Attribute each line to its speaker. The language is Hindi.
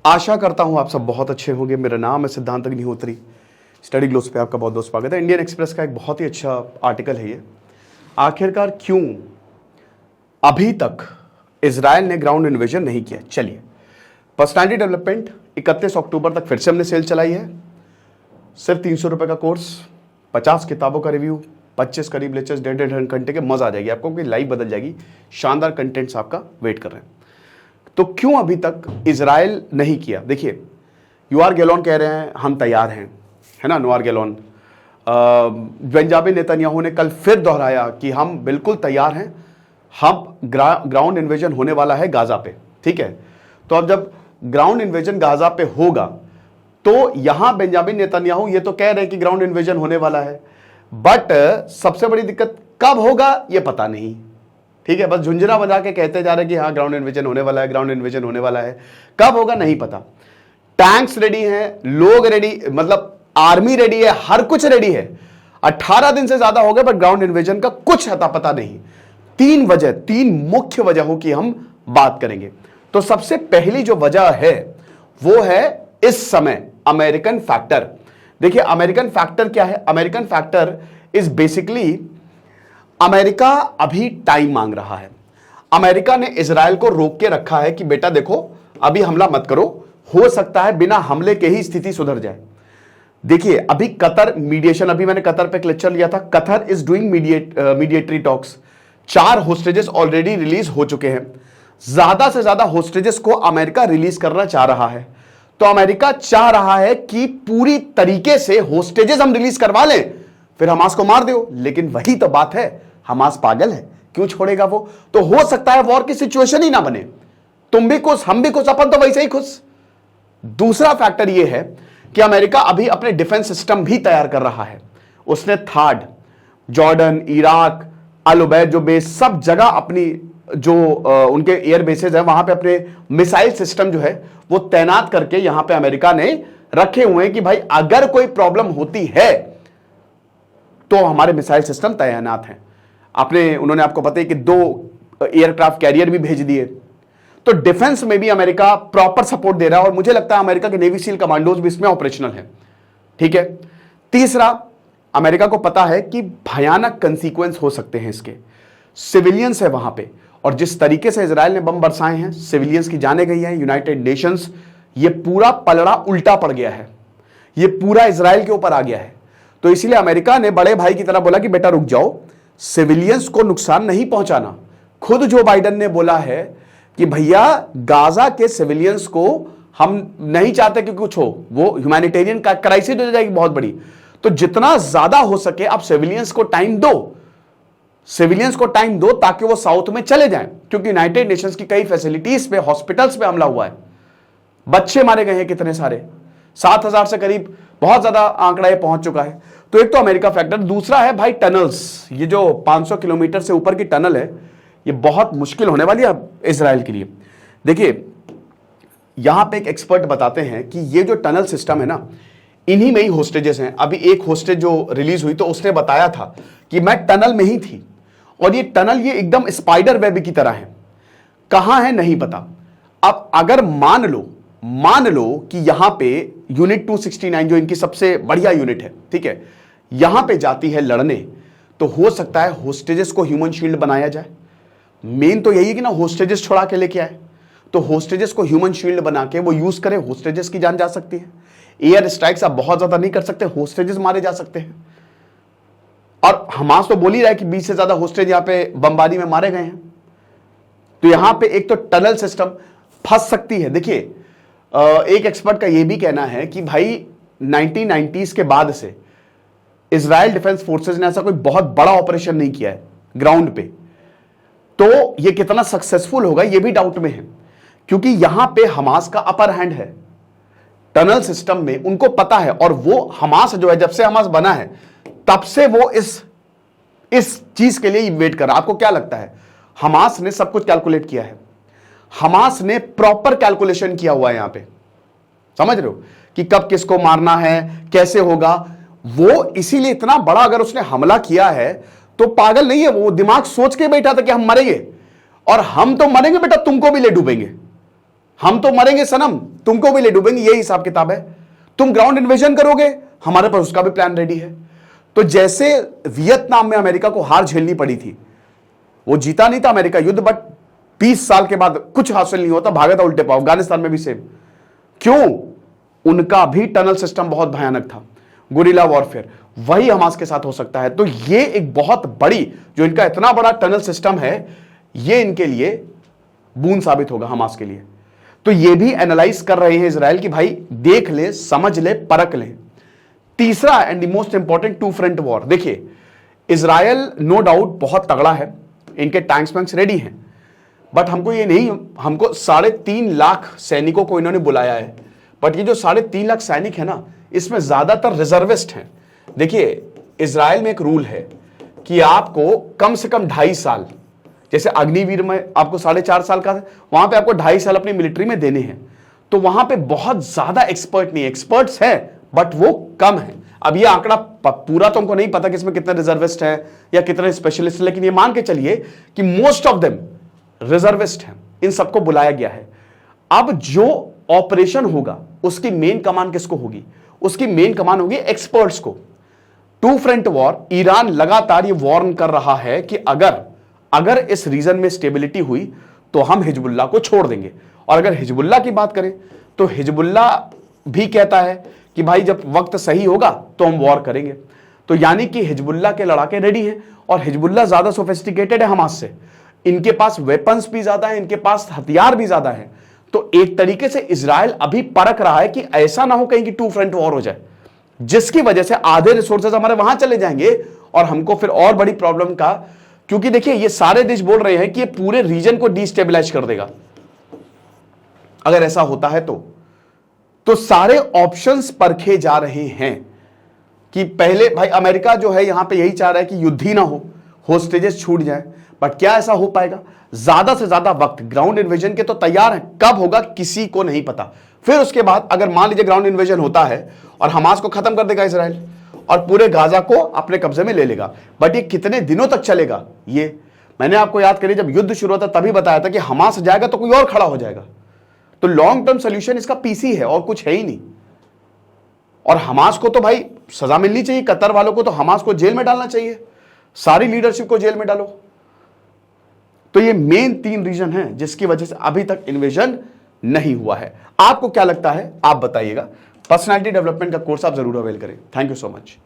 Speaker 1: आशा करता हूं आप सब बहुत अच्छे होंगे। मेरा नाम है सिद्धांत अग्निहोत्री। स्टडी ग्लोस पे आपका बहुत बहुत स्वागत है। इंडियन एक्सप्रेस का एक बहुत ही अच्छा आर्टिकल है ये। आखिरकार क्यों अभी तक इजराइल ने ग्राउंड इन्वेजन नहीं किया। चलिए, पर्सनालिटी डेवलपमेंट 31 अक्टूबर तक फिर से हमने सेल चलाई है। सिर्फ 300 रुपये का कोर्स, 50 किताबों का रिव्यू, 25 करीब लेक्चर्स, 1.5 घंटे के। मजा आ जाएगी आपको, क्योंकि लाइफ बदल जाएगी। शानदार कंटेंट्स आपका वेट कर रहे हैं। तो क्यों अभी तक इजराइल नहीं किया। देखिए, यूआर गैलोन कह रहे हैं हम तैयार हैं, है ना। नुआर गैलोन, बेंजामिन नेतन्याहू ने कल फिर दोहराया कि हम बिल्कुल तैयार हैं, हम ग्राउंड इन्वेजन होने वाला है गाजा पे। ठीक है, तो अब जब ग्राउंड इन्वेजन गाजा पे होगा तो यहां बेंजामिन नेतन्याहू ये तो कह रहे हैं कि ग्राउंड इन्वेजन होने वाला है, बट सबसे बड़ी दिक्कत कब होगा ये पता नहीं। ठीक है, बस झुंझुना बजा के कहते जा रहे हैं कि हाँ ग्राउंड इन्वेजन होने वाला है, ग्राउंड इन्वेजन होने वाला है। कब होगा नहीं पता। टैंक्स रेडी हैं, लोग रेडी, मतलब आर्मी रेडी है, हर कुछ रेडी है। 18 दिन से ज्यादा हो गए, बट ग्राउंड इन्वेजन का कुछ अता पता नहीं। तीन मुख्य वजहों की हम बात करेंगे। तो सबसे पहली जो वजह है वो है इस समय अमेरिकन फैक्टर। देखिए, अमेरिकन फैक्टर क्या है। American factor is basically, America अभी टाइम मांग रहा है। अमेरिका ने इजराइल को रोक के रखा है कि बेटा देखो अभी हमला मत करो, हो सकता है बिना हमले के ही स्थिति सुधर जाए। देखिए, अभी कतर मीडिएशन, अभी मैंने कतर पे एक लेक्चर लिया था। Qatar is doing mediatory talks. 4 hostages already release हो चुके हैं। ज्यादा से ज्यादा होस्टेजेस को अमेरिका रिलीज करना चाह रहा है। तो अमेरिका चाह रहा है कि पूरी तरीके से होस्टेजेस हम रिलीज करवा लें, फिर हमास को मार दो। लेकिन वही तो बात है, हमास पागल है, क्यों छोड़ेगा वो। तो हो सकता है वॉर की सिचुएशन ही ना बने, तुम भी खुश हम भी खुश, अपन तो वैसे ही खुश। दूसरा फैक्टर ये है कि अमेरिका अभी अपने डिफेंस सिस्टम भी तैयार कर रहा है। उसने थाड, जॉर्डन, इराक, अल उबैद जो बेस, सब जगह अपनी जो उनके एयर बेसेस है वहां पे अपने मिसाइल सिस्टम जो है वो तैनात करके यहां पे अमेरिका ने रखे हुए हैं कि भाई अगर कोई प्रॉब्लम होती है तो हमारे मिसाइल सिस्टम तैनात हैं। उन्होंने आपको पता है कि 2 एयरक्राफ्ट कैरियर भी भेज दिए। तो डिफेंस में भी अमेरिका प्रॉपर सपोर्ट दे रहा है, और मुझे लगता है अमेरिका के नेवी सील कमांडोज भी इसमें ऑपरेशनल है। ठीक है, तीसरा, अमेरिका को पता है कि भयानक कंसीक्वेंस हो सकते हैं इसके। सिविलियंस है वहां पे, और जिस तरीके से इजराइल ने बम बरसाए हैं, सिविलियंस की जाने गई है। यूनाइटेड नेशंस, ये पूरा पलड़ा उल्टा पड़ गया है, ये पूरा इजराइल के ऊपर आ गया है। तो इसीलिए अमेरिका ने बड़े भाई की तरह बोला कि बेटा रुक जाओ, सिविलियंस को नुकसान नहीं पहुंचाना। खुद जो बाइडेन ने बोला है कि भैया गाजा के सिविलियंस को हम नहीं चाहते कि कुछ हो, वो ह्यूमैनिटेरियन का क्राइसिस हो जाएगी बहुत बड़ी। तो जितना ज्यादा हो सके आप सिविलियंस को टाइम दो, सिविलियंस को टाइम दो, ताकि वो साउथ में चले जाएं। क्योंकि यूनाइटेड नेशंस की कई फैसिलिटीज पे, हॉस्पिटल्स पे हमला हुआ है, बच्चे मारे गए हैं कितने सारे, 7000 से करीब, बहुत ज्यादा आंकड़ा ये पहुंच चुका है। तो एक तो अमेरिका फैक्टर। दूसरा है भाई टनल्स, ये जो 500 किलोमीटर से ऊपर की टनल है ये बहुत मुश्किल होने वाली है इजराइल के लिए। देखिए, यहां पे एक एक्सपर्ट बताते हैं कि ये जो टनल सिस्टम है ना, इन्हीं में ही होस्टेजेस हैं। अभी एक होस्टेज जो रिलीज हुई तो उसने बताया था कि मैं टनल में ही थी, और ये टनल ये एकदम स्पाइडर वेब की तरह है। कहां है नहीं पता। अब अगर मान लो कि यहां पे यूनिट 269 जो इनकी सबसे बढ़िया यूनिट है, ठीक है, यहां पे जाती है लड़ने, तो हो सकता है होस्टेजेस को ह्यूमन शील्ड बनाया जाए। मेन तो यही है कि ना होस्टेजेस छुड़ा के लेके आए, तो होस्टेजेस को ह्यूमन शील्ड बना के वो यूज करें, होस्टेजेस की जान जा सकती है। एयर स्ट्राइक्स आप बहुत ज्यादा नहीं कर सकते, होस्टेजेस मारे जा सकते हैं। और हमास तो बोल ही रहा है कि 20 से ज्यादा होस्टेज यहां पे बमबारी में मारे गए हैं। तो यहां पे एक तो टनल सिस्टम फंस सकती है। देखिए, एक एक्सपर्ट का यह भी कहना है कि भाई 1990s के बाद से इजराइल डिफेंस फोर्सेस ने ऐसा कोई बहुत बड़ा ऑपरेशन नहीं किया है ग्राउंड पे। तो यह कितना सक्सेसफुल होगा यह भी डाउट में है, क्योंकि यहां पे हमास का अपर हैंड है टनल सिस्टम में, उनको पता है। और वो हमास जो है, जब से हमास बना है तब से वो इस चीज के लिए वेट कर रहा है। आपको क्या लगता है? हमास ने सब कुछ कैलकुलेट किया है, हमास ने प्रॉपर कैलकुलेशन किया हुआ है यहां पे, समझ रहे हो कि कब किसको मारना है, कैसे होगा। वो इसीलिए इतना बड़ा अगर उसने हमला किया है तो पागल नहीं है वो, दिमाग सोच के बैठा था कि हम मरेंगे, और हम तो मरेंगे बेटा, तुमको भी ले डूबेंगे। हम तो मरेंगे सनम, तुमको भी ले डूबेंगे, यही हिसाब किताब है। तुम ग्राउंड इन्वेजन करोगे, हमारे पास उसका भी प्लान रेडी है। तो जैसे वियतनाम में अमेरिका को हार झेलनी पड़ी थी, वो जीता नहीं था अमेरिका युद्ध, बट 20 साल के बाद कुछ हासिल नहीं होता, भागा था उल्टे पांव। अफगानिस्तान में भी सेम। क्यों? उनका भी टनल सिस्टम बहुत भयानक था, गुरिल्ला वॉरफेयर। वही हमास के साथ हो सकता है। तो ये एक बहुत बड़ी, जो इनका इतना बड़ा टनल सिस्टम है, ये इनके लिए बूंद साबित होगा हमास के लिए। तो ये भी एनालाइज कर रहे हैं इजराइल की, भाई देख ले, समझ ले, परख ले। तीसरा and the most important, two front war. देखिए, इजराइल नो डाउट बहुत तगड़ा है, इनके टैंक्स वैंक्स रेडी हैं, बट हमको ये नहीं, हमको 3.5 लाख सैनिकों को इन्होंने बुलाया है, बट ये जो 3.5 लाख सैनिक है ना, इसमें ज्यादातर रिजर्विस्ट हैं। देखिए, इजराइल में एक रूल है कि आपको कम से कम 2.5 साल, जैसे अग्निवीर में आपको 4.5 साल का, वहां पे आपको 2.5 साल अपनी मिलिट्री में देने हैं। तो वहां पे बहुत ज्यादा एक्सपर्ट नहीं है, एक्सपर्ट्स है बट वो कम है। अब ये आंकड़ा पूरा तो हमको नहीं पता कि इसमें कितने रिजर्विस्ट हैं या कितने स्पेशलिस्ट, लेकिन ये मान के चलिए कि मोस्ट ऑफ देम रिजर्विस्ट हैं। इन सबको बुलाया गया है। अब जो ऑपरेशन होगा उसकी मेन कमान किसको होगी? उसकी मेन कमान होगी एक्सपर्ट्स को। टू फ्रंट वॉर, ईरान लगातार ये वार्न कर रहा है कि अगर इस रीजन में स्टेबिलिटी हुई तो हम हिजबुल्लाह को छोड़ देंगे। और अगर हिजबुल्लाह की बात करें तो हिजबुल्लाह भी कहता है कि भाई जब वक्त सही होगा तो हम वॉर करेंगे। तो यानी कि हिजबुल्लाह के लड़ाके रेडी हैं, और हिजबुल्लाह ज्यादा सोफिस्टिकेटेड है हमास से, इनके पास वेपन्स भी ज्यादा है, इनके पास हथियार भी ज्यादा है। तो एक तरीके से इजराइल अभी परख रहा है कि ऐसा ना हो कहीं कि टू फ्रंट वॉर हो जाए, जिसकी वजह से आधे रिसोर्सेज हमारे वहां चले जाएंगे और हमको फिर और बड़ी प्रॉब्लम का, क्योंकि देखिए ये सारे देश बोल रहे हैं कि ये पूरे रीजन को डिस्टेबलाइज कर देगा अगर ऐसा होता है। तो सारे ऑप्शंस परखे जा रहे हैं कि पहले भाई अमेरिका जो है यहां पे यही चाह रहा है कि युद्ध ही ना हो, होस्टेजेस छूट जाए, बट क्या ऐसा हो पाएगा? ज्यादा से ज्यादा वक्त ग्राउंड इन्वेजन के तो तैयार हैं, कब होगा किसी को नहीं पता। फिर उसके बाद अगर मान लीजिए ग्राउंड इन्वेजन होता है और हमास को खत्म कर देगा इजराइल और पूरे गाजा को अपने कब्जे में ले लेगा, बट ये कितने दिनों तक चलेगा? ये मैंने आपको याद करिए जब युद्ध शुरू होता तभी बताया था कि हमास जाएगा तो कोई और खड़ा हो जाएगा। तो लॉन्ग टर्म सोल्यूशन इसका पीसी है और कुछ है ही नहीं। और हमास को तो भाई सजा मिलनी चाहिए, कतर वालों को तो हमास को जेल में डालना चाहिए, सारी लीडरशिप को जेल में डालो। तो ये मेन 3 रीजन है जिसकी वजह से अभी तक इन्वेजन नहीं हुआ है। आपको क्या लगता है आप बताइएगा। पर्सनालिटी डेवलपमेंट का कोर्स आप जरूर अवेल करें। Thank you so much.